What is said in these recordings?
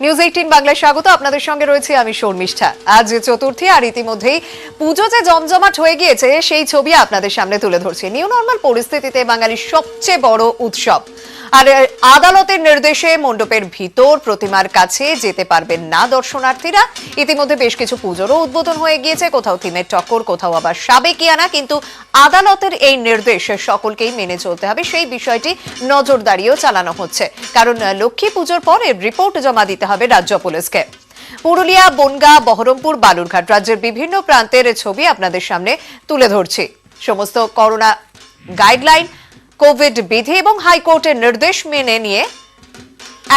News 18 বাংলায় স্বাগত। আপনাদের সঙ্গে রয়েছে আমি শর্মিষ্ঠা। আজ চতুর্থী, আর ইতিমধ্যেই পুজো যে জমজমাট হয়ে গিয়েছে সেই ছবি আপনাদের সামনে তুলে ধরছি। নিউ নর্মাল পরিস্থিতিতে বাঙালির সবচেয়ে বড় উৎসব, আর আদালতের নির্দেশে মণ্ডপের ভিতর প্রতিমার কাছে যেতে পারবেন না দর্শনার্থীরা। ইতিমধ্যে বেশ কিছু পুজোরও উদ্বোধন হয়ে গিয়েছে, কোথাও থিমের টক্কর, কোথাও আবার সাবেকিয়ানা। কিন্তু আদালতের এই নির্দেশ সকলকেই মেনে চলতে হবে, সেই বিষয়টি নজরদারিও চালানো হচ্ছে। কারণ লক্ষ্মী পুজোর পরে রিপোর্ট জমা দিতে হবে রাজ্য পুলিশকে। পুরুলিয়া, বনগাঁ, বহরমপুর, বালুরঘাট রাজ্যের বিভিন্ন প্রান্তের ছবি আপনাদের সামনে তুলে ধরছি। সমস্ত করোনা গাইডলাইন, কোভিড বিধি এবং হাইকোর্টের নির্দেশ মেনে নিয়ে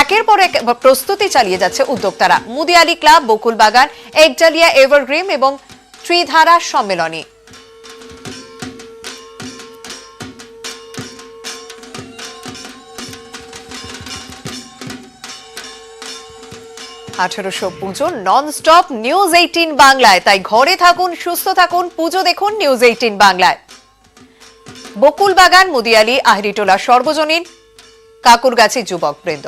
একের পর এক প্রস্তুতি চালিয়ে যাচ্ছে উদ্যোক্তারা। মুদিয়ালি ক্লাব, বকুলবাগান, একডালিয়া এভারগ্রিন এবং ত্রিধারা সম্মেলনী। পুজো নন স্টপ নিউজ 18 বাংলায়। তাই ঘরে থাকুন, সুস্থ থাকুন, পুজো দেখুন নিউজ 18 বাংলায়। বকুলবাগান, মুদিয়ালি, আহিরিটোলা সর্বজনীন, কাকুরগাছি যুবক বৃন্দ।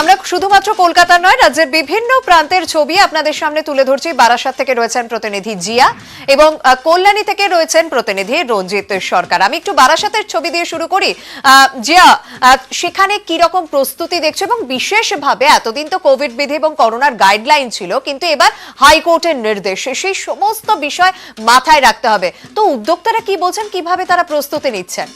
আমরা শুধুমাত্র কলকাতা নয়, রাজ্যের বিভিন্ন প্রান্তের ছবি আপনাদের সামনে তুলে ধরছি। বারাসাত থেকে রয়েছেন প্রতিনিধি জিয়া এবং কল্যাণী থেকে রয়েছেন প্রতিনিধি রঞ্জিত সরকার। আমি একটু বারাসাতের ছবি দিয়ে শুরু করি। জিয়া, সেখানে কি রকম প্রস্তুতি দেখছো, এবং বিশেষভাবে এতদিন তো কোভিড বিধি এবং করোনার গাইডলাইন ছিল, কিন্তু এবার হাইকোর্টের নির্দেশে সেই সমস্ত বিষয় মাথায় রাখতে হবে। তো উদ্যোক্তারা কি বলছেন, কিভাবে তারা প্রস্তুতি নিচ্ছেন?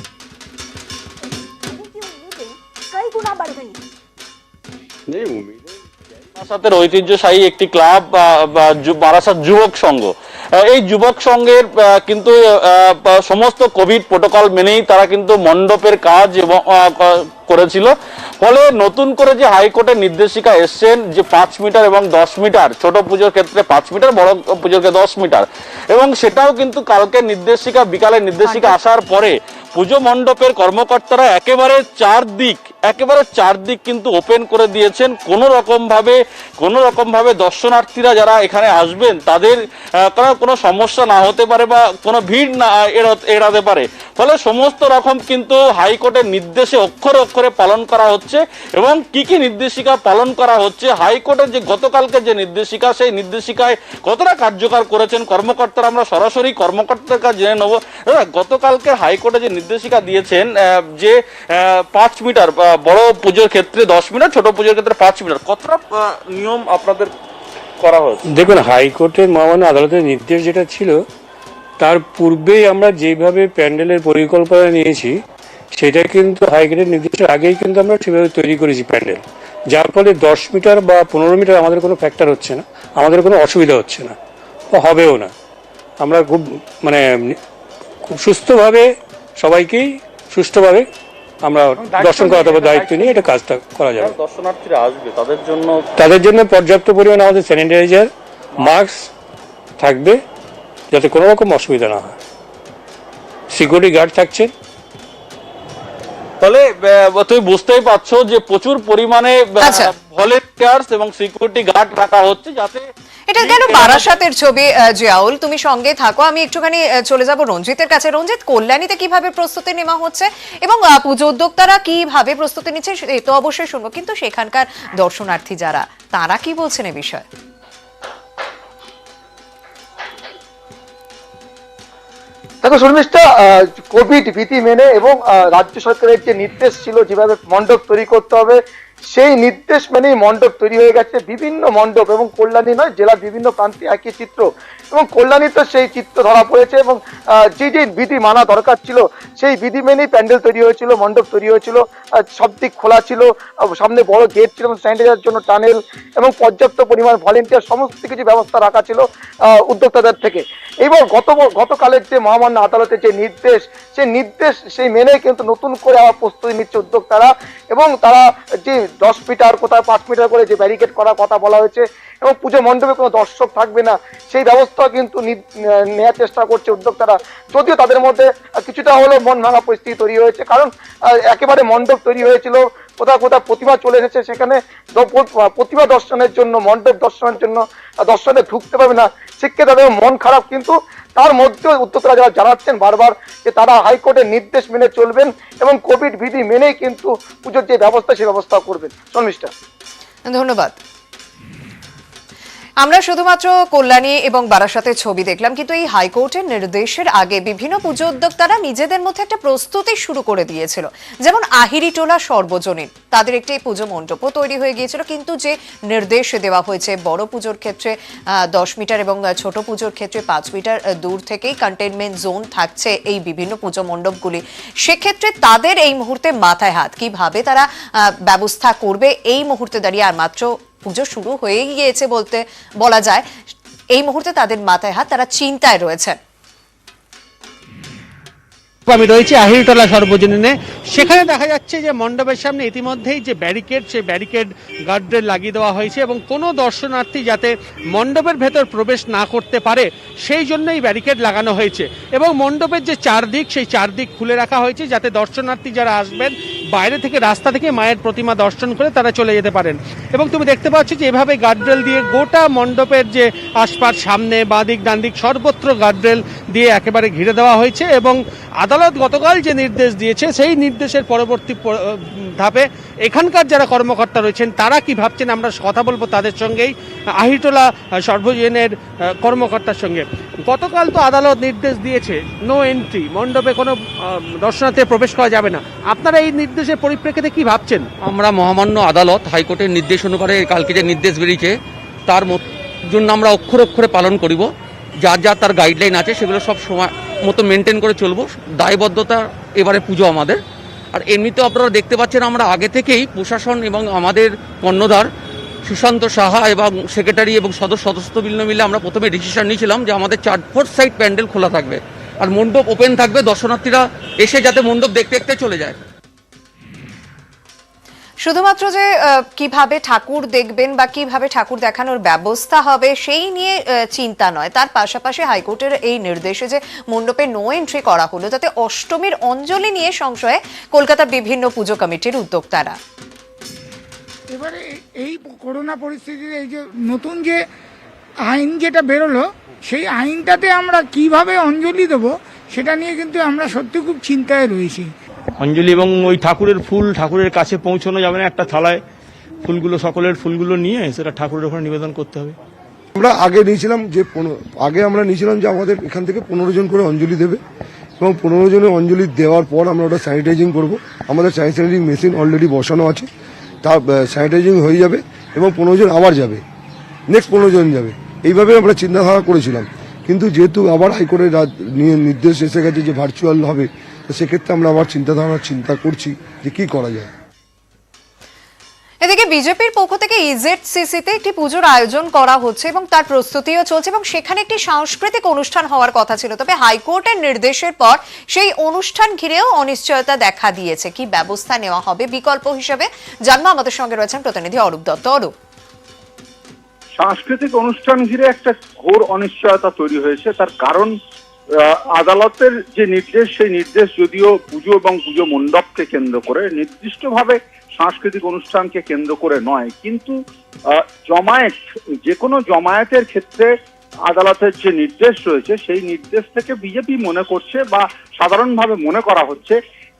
বারাসাতের ঐতিহ্যশাহী একটি ক্লাব বারাসাত যুবক সংঘ, এই যুবক সংঘের কিন্তু সমস্ত কোভিড প্রোটোকল মেনেই তারা কিন্তু মণ্ডপের কাজ এবং করেছিল। ফলে নতুন করে যে হাইকোর্টের নির্দেশিকা এসছেন যে 5 মিটার এবং 10 মিটার, ছোট পুজোর ক্ষেত্রে 5 মিটার, বড় পুজোর ক্ষেত্রে 10 মিটার, এবং সেটাও কিন্তু কালকে নির্দেশিকা, বিকালে নির্দেশিকা আসার পরে পুজো মণ্ডপের কর্মকর্তারা একেবারে চারদিক কিন্তু ওপেন করে দিয়েছেন। কোনো রকম ভাবে দর্শনার্থীরা যারা এখানে আসবেন তাদের কোনো সমস্যা না হতে পারে বা কোনো ভিড় না এড়াতে পারে। ফলে সমস্ত রকম কিন্তু হাইকোর্টের নির্দেশে অক্ষরে অক্ষরে পালন করা হচ্ছে। এবং কি কি নির্দেশিকা পালন করা হচ্ছে, হাইকোর্টের যে গতকালকে যে নির্দেশিকা, সেই নির্দেশিকায় কতটা কার্যকর করেছেন কর্মকর্তারা, আমরা সরাসরি কর্মকর্তার কাছে জেনে নেব। গতকালকে হাইকোর্টে যে নির্দেশিকা দিয়েছেন যে 5 মিটার বড় পুজোর ক্ষেত্রে 10 মিটার, ছোট পুজোর ক্ষেত্রে 5 মিটার, কতটা নিয়ম আপনাদের করা হয়েছে? দেখুন, হাইকোর্টের মহামান্য আদালতের নির্দেশ যেটা ছিল, তার পূর্বেই আমরা যেভাবে প্যান্ডেলের পরিকল্পনা নিয়েছি, সেটা কিন্তু হাইকোর্টের নির্দেশের আগেই কিন্তু আমরা সেভাবে তৈরি করেছি প্যান্ডেল, যার ফলে 10 মিটার বা 15 মিটার আমাদের কোনো ফ্যাক্টর হচ্ছে না, আমাদের কোনো অসুবিধা হচ্ছে না, হবেও না। আমরা খুব সুস্থভাবে সবাইকেই সুষ্ঠুভাবে আমরা দর্শন করাতে হবে, দায়িত্ব নিয়ে এটা কাজটা করা যাবে। দর্শনার্থীরা আসবে তাদের জন্য পর্যাপ্ত পরিমাণে আমাদের স্যানিটাইজার, মাস্ক থাকবে, যাতে কোনো রকম অসুবিধা না হয়। সিকিউরিটি গার্ড থাকছে। ফলে তুমি বুঝতেই পারছো যে প্রচুর পরিমাণে ভলেন্টিয়ার্স এবং সিকিউরিটি গার্ড রাখা হচ্ছে, যাতে এটা গেল বারাসাতের ছবি। জিয়াউল, তুমি সঙ্গে থাকো, আমি একটুখানি চলে যাব রঞ্জিতের কাছে। রঞ্জিত, কল্যাণীতে কিভাবে প্রস্তুতি নেওয়া হচ্ছে এবং পুজো উদ্যোক্তারা কিভাবে প্রস্তুতি নিচ্ছে এ তো অবশ্যই শুনবো, কিন্তু সেখানকার দর্শনার্থী যারা, তারা কি বলছেন এ বিষয়ে? দেখো শর্মিষ্ঠা, কোভিড বিধি মেনে এবং রাজ্য সরকারের যে নির্দেশ ছিল যেভাবে মণ্ডপ তৈরি করতে হবে, সেই নির্দেশ মেনেই মণ্ডপ তৈরি হয়ে গেছে। বিভিন্ন মণ্ডপ, এবং কল্যাণী নয়, জেলার বিভিন্ন প্রান্তে একই চিত্র, এবং কল্যাণীতে সেই চিত্র ধরা পড়েছে। এবং যে বিধি মানা দরকার ছিল, সেই বিধি মেনেই প্যান্ডেল তৈরি হয়েছিল, মণ্ডপ তৈরি হয়েছিল, সব দিক খোলা ছিল, সামনে বড় গেট ছিল, স্যানিটাইজারের জন্য টানেল এবং পর্যাপ্ত পরিমাণ ভলেন্টিয়ার, সমস্ত কিছু ব্যবস্থা রাখা ছিল উদ্যোক্তাদের থেকে। এবার গতকালের যে মহামান্য আদালতের যে নির্দেশ, সেই মেনে কিন্তু নতুন করে আবার প্রস্তুতি নিচ্ছে উদ্যোক্তারা। এবং তারা যে 10 মিটার, কোথাও 5 মিটার করে যে ব্যারিকেড করার কথা বলা হয়েছে, এবং পুজো মণ্ডপে কোনো দর্শক থাকবে না, সেই ব্যবস্থা কিন্তু নেওয়ার চেষ্টা করছে উদ্যোক্তারা। যদিও তাদের মধ্যে কিছুটা হলেও মন ভাঙা পরিস্থিতি তৈরি হয়েছে, কারণ একেবারে মণ্ডপ তৈরি হয়েছিল, কোথাও প্রতিমা চলে এসেছে, সেখানে প্রতিমা দর্শনের জন্য, মণ্ডপ দর্শনের জন্য দর্শনে ঢুকতে পারবে না, সেক্ষেত্রে তাদের মন খারাপ, কিন্তু তার মধ্যেও উদ্যোক্তারা যারা জানাচ্ছেন বারবার যে তারা হাইকোর্টের নির্দেশ মেনে চলবেন এবং কোভিড বিধি মেনেই কিন্তু পুজোর যে ব্যবস্থা সেই ব্যবস্থা করবেন। শর্মিষ্ঠা, ধন্যবাদ। আমরা শুধুমাত্র কল্যাণী এবং বারাসাতের ছবি দেখলাম, কিন্তু এই হাইকোর্টের নির্দেশের আগে বিভিন্ন পুজো উদ্যোক্তারা নিজেদের মধ্যে একটা প্রস্তুতি শুরু করে দিয়েছিল। যেমন আহিরিটোলা সর্বজনীন, তাদের একটি পুজো মণ্ডপও তৈরি হয়ে গিয়েছিল, কিন্তু যে নির্দেশ দেওয়া হয়েছে বড় পুজোর ক্ষেত্রে 10 মিটার এবং ছোট পুজোর ক্ষেত্রে 5 মিটার দূর থেকেই কন্টেইনমেন্ট জোন থাকছে এই বিভিন্ন পুজো মণ্ডপগুলি, সেক্ষেত্রে তাদের এই মুহূর্তে মাথায় হাত, কিভাবে তারা ব্যবস্থা করবে এই মুহূর্তে দাঁড়িয়ে। আর মাত্র পুজো শুরু হয়ে গিয়েছে বলা যায়, এই মুহূর্তে তাদের মাথায় হাত, তারা চিন্তায় রয়েছে। আমি রয়েছি আহিরিটোলা সর্বজনীনে। সেখানে দেখা যাচ্ছে যে মণ্ডপের সামনে ইতিমধ্যেই যে ব্যারিকেড, সেই ব্যারিকেড গার্ডরেল লাগিয়ে দেওয়া হয়েছে এবং কোনো দর্শনার্থী যাতে মণ্ডপের ভেতর প্রবেশ না করতে পারে সেই জন্যই ব্যারিকেড লাগানো হয়েছে। এবং মণ্ডপের যে চারদিক, সেই চারদিক খুলে রাখা হয়েছে যাতে দর্শনার্থী যারা আসবেন বাইরে থেকে, রাস্তা থেকে মায়ের প্রতিমা দর্শন করে তারা চলে যেতে পারেন। এবং তুমি দেখতে পাচ্ছ যে এভাবে গার্ডরেল দিয়ে গোটা মণ্ডপের যে আশপাশ, সামনে, বাঁদিক, ডানদিক সর্বত্র গার্ডরেল দিয়ে একেবারে ঘিরে দেওয়া হয়েছে। এবং আদালত গতকাল যে নির্দেশ দিয়েছে সেই নির্দেশের পরবর্তী ধাপে এখানকার যারা কর্মকর্তা রয়েছেন তারা কি ভাবছেন আমরা কথা বলবো তাদের সঙ্গেই, আহিরিটোলা সর্বজনীনের কর্মকর্তার সঙ্গে। গতকাল তো আদালত নির্দেশ দিয়েছে নো এন্ট্রি, মণ্ডপে কোনো দর্শনার্থী প্রবেশ করা যাবে না। আপনারা এই নির্দেশের পরিপ্রেক্ষিতে কি ভাবছেন? আমরা মহামান্য আদালত হাইকোর্টের নির্দেশ অনুসারে কালকে যে নির্দেশ বেরিয়েছে তার জন্য আমরা অক্ষরে অক্ষরে পালন করিব। যা তার গাইডলাইন আছে সেগুলো সব সময় মতো মেনটেন করে চলবো। দায়বদ্ধতা এবারে পুজো আমাদের। আর এমনিতেও আপনারা দেখতে পাচ্ছেন আমরা আগে থেকেই প্রশাসন এবং আমাদের কর্ণধার সুশান্ত সাহা এবং সেক্রেটারি এবং সদস্যবৃন্দ মিলে আমরা প্রথমে ডিসিশন নিয়েছিলাম যে আমাদের 4 সাইড প্যান্ডেল খোলা থাকবে আর মণ্ডপ ওপেন থাকবে, দর্শনার্থীরা এসে যাতে মণ্ডপ দেখতে দেখতে চলে যায়। শুধুমাত্র যে কিভাবে ঠাকুর দেখবেন বা কিভাবে ঠাকুর দেখানোর ব্যবস্থা হবে সেই নিয়ে চিন্তা নয়, তার পাশাপাশি হাইকোর্টের এই নির্দেশে যে মণ্ডপে নো এন্ট্রি করা হলো, তাতে অষ্টমীর অঞ্জলি নিয়ে সংশয়ে কলকাতার বিভিন্ন পুজো কমিটির উদ্যোক্তারা। এবারে এই করোনা পরিস্থিতিতে এই যে নতুন যে আইন যেটা বেরোলো, সেই আইনটাতে আমরা কিভাবে অঞ্জলি দেবো সেটা নিয়ে কিন্তু আমরা সত্যি খুব চিন্তায় রয়েছি। অঞ্জলি এবং ওই ঠাকুরের ফুল ঠাকুরের কাছে পৌঁছানো যাবে না, একটা থালায় ফুলগুলো, সকলের ফুলগুলো নিয়ে সেটা ঠাকুরের ওখানে নিবেদন করতে হবে। আমরা আগে নিয়েছিলাম যে আমাদের এখান থেকে 15 জন করে অঞ্জলি দেবে এবং 15 জনের অঞ্জলি দেওয়ার পর আমরা ওটা স্যানিটাইজিং করব। আমাদের স্যানিটাইজিং মেশিন অলরেডি বসানো আছে, তা স্যানিটাইজিং হয়ে যাবে এবং 15 জন আবার যাবে, নেক্সট 15 জন যাবে। এইভাবে আমরা চিন্তাধারা করেছিলাম, কিন্তু যেহেতু আবার হাইকোর্টের নির্দেশ এসে গেছে যে ভার্চুয়াল হবে, তো সেক্ষেত্রে আমরা আবার চিন্তা করছি যে কি করা যায়। এদিকে বিজেপির পক্ষ থেকে ইজেডসিসিতে একটি পুজোর আয়োজন করা হচ্ছে এবং তার প্রস্তুতিও চলছে এবং সেখানে একটি সাংস্কৃতিক অনুষ্ঠান হওয়ার কথা ছিল, তবে হাইকোর্টের নির্দেশের পর সেই অনুষ্ঠান ঘিরেও অনিশ্চয়তা দেখা দিয়েছে। কি ব্যবস্থা নেওয়া হবে বিকল্প হিসেবে জানবো, আমাদের সঙ্গে রয়েছেন প্রতিনিধি অরূপ দত্ত। অরূপ, সাংস্কৃতিক অনুষ্ঠান ঘিরে একটা ঘোর অনিশ্চয়তা তৈরি হয়েছে। তার কারণ আদালতের যে নির্দেশ, সেই নির্দেশ যদিও পুজো এবং পুজো মণ্ডপকে কেন্দ্র করে, নির্দিষ্টভাবে সাংস্কৃতিক অনুষ্ঠানকে কেন্দ্র করে নয়, কিন্তু জমায়েত, যে কোনো জমায়েতের ক্ষেত্রে আদালতের যে নির্দেশ রয়েছে সেই নির্দেশ থেকে বিজেপি মনে করছে বা সাধারণভাবে মনে করা হচ্ছে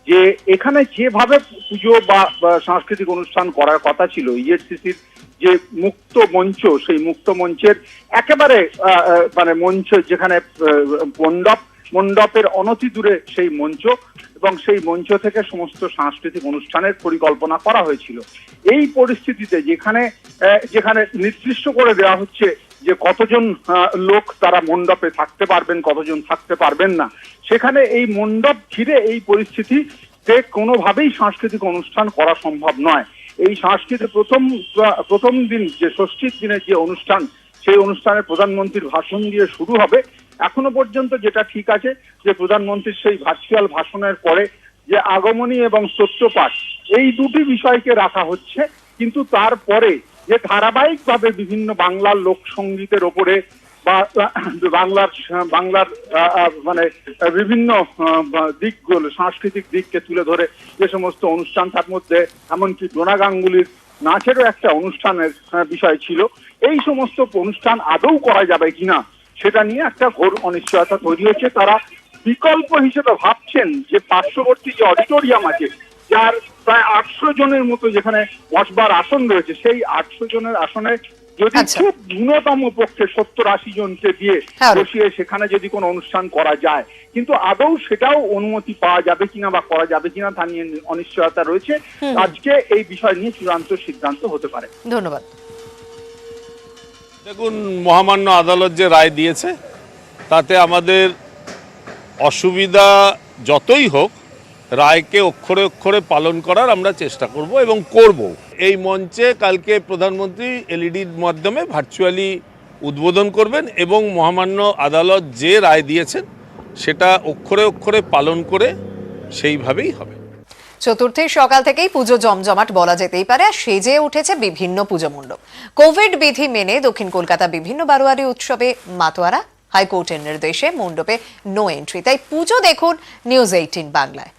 যে এখানে যেভাবে পুজো বা সাংস্কৃতিক অনুষ্ঠান করার কথা ছিল, ইজেডসিসির যে মুক্ত মঞ্চ, সেই মুক্ত মঞ্চের একেবারে মানে মঞ্চ যেখানে মণ্ডপের অনতি দূরে সেই মঞ্চ এবং সেই মঞ্চ থেকে সমস্ত সাংস্কৃতিক অনুষ্ঠানের পরিকল্পনা করা হয়েছিল। এই পরিস্থিতিতে যেখানে নির্দিষ্ট করে দেওয়া হচ্ছে যে কতজন লোক তারা মণ্ডপে থাকতে পারবেন, কতজন থাকতে পারবেন না, সেখানে এই মণ্ডপ ঘিরে এই পরিস্থিতিতে কোনোভাবেই সাংস্কৃতিক অনুষ্ঠান করা সম্ভব নয়। এই সাংস্কৃতিক প্রথম দিন যে ষষ্ঠীর দিনের যে অনুষ্ঠান, সেই অনুষ্ঠানের প্রধানমন্ত্রীর ভাষণ দিয়ে শুরু হবে। এখনো পর্যন্ত যেটা ঠিক আছে যে প্রধানমন্ত্রীর সেই ভার্চুয়াল ভাষণের পরে যে আগমনী এবং সত্যপাঠ, এই দুটি বিষয়কে রাখা হচ্ছে, কিন্তু তারপরে যে ধারাবাহিকভাবে বিভিন্ন বাংলার লোকসঙ্গীতের ওপরে বা বাংলার মানে বিভিন্ন দিকগুলো, সাংস্কৃতিক দিককে তুলে ধরে যে সমস্ত অনুষ্ঠান, তার মধ্যে এমনকি ডোনা গাঙ্গুলির নাচেরও একটা অনুষ্ঠানের বিষয় ছিল, এই সমস্ত অনুষ্ঠান আদৌ করা যাবে কিনা সেটা নিয়ে একটা ঘোর অনিশ্চয়তা তৈরি হয়েছে। তারা বিকল্প হিসেবে ভাবছেন যে পার্শ্ববর্তী যে অডিটোরিয়াম আছে, যার প্রায় 800 জনের মতো যেখানে বসবার আসন রয়েছে, সেই 800 জনের আসনে যদি খুব ন্যূনতম পক্ষে 70-80 জনকে দিয়ে বসিয়ে সেখানে যদি কোনো অনুষ্ঠান করা যায়, কিন্তু আদৌ সেটাও অনুমতি পাওয়া যাবে কিনা বা করা যাবে কিনা তা নিয়ে অনিশ্চয়তা রয়েছে। আজকে এই বিষয় নিয়ে চূড়ান্ত সিদ্ধান্ত হতে পারে। ধন্যবাদ। দেখুন, মহামান্য আদালত যে রায় দিয়েছে তাতে আমাদের অসুবিধা যতই হোক, রায়কে অক্ষরে অক্ষরে পালন করার আমরা চেষ্টা করব এবং করব। এই মঞ্চে কালকে প্রধানমন্ত্রী এলইডির মাধ্যমে ভার্চুয়ালি উদ্বোধন করবেন এবং মহামান্য আদালত যে রায় দিয়েছেন সেটা অক্ষরে অক্ষরে পালন করে সেইভাবেই হবে। চতুর্থীর সকাল থেকেই পুজো জমজমাট বলা যেতেই পারে, আর সেজে উঠেছে বিভিন্ন পুজো মণ্ডপ। কোভিড বিধি মেনে দক্ষিণ কলকাতা বিভিন্ন বারোয়ারি উৎসবে মাতোয়ারা। হাইকোর্টের নির্দেশে মণ্ডপে নো এন্ট্রি। তাই পুজো দেখুন নিউজ 18 বাংলায়।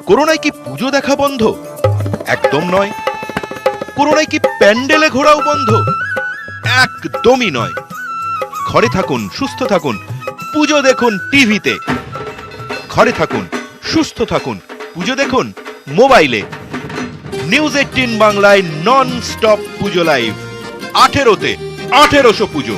করোনায় কি পুজো দেখা বন্ধ? একদম নয়। করোনায় কি প্যান্ডেলে ঘোরাও বন্ধ? একদমই নয়। ঘরে থাকুন, সুস্থ থাকুন, পুজো দেখুন টিভিতে। ঘরে থাকুন, সুস্থ থাকুন, পুজো দেখুন মোবাইলে। নিউজ 18 বাংলায় নন স্টপ পুজো লাইভ। 18তে 1800 পুজো।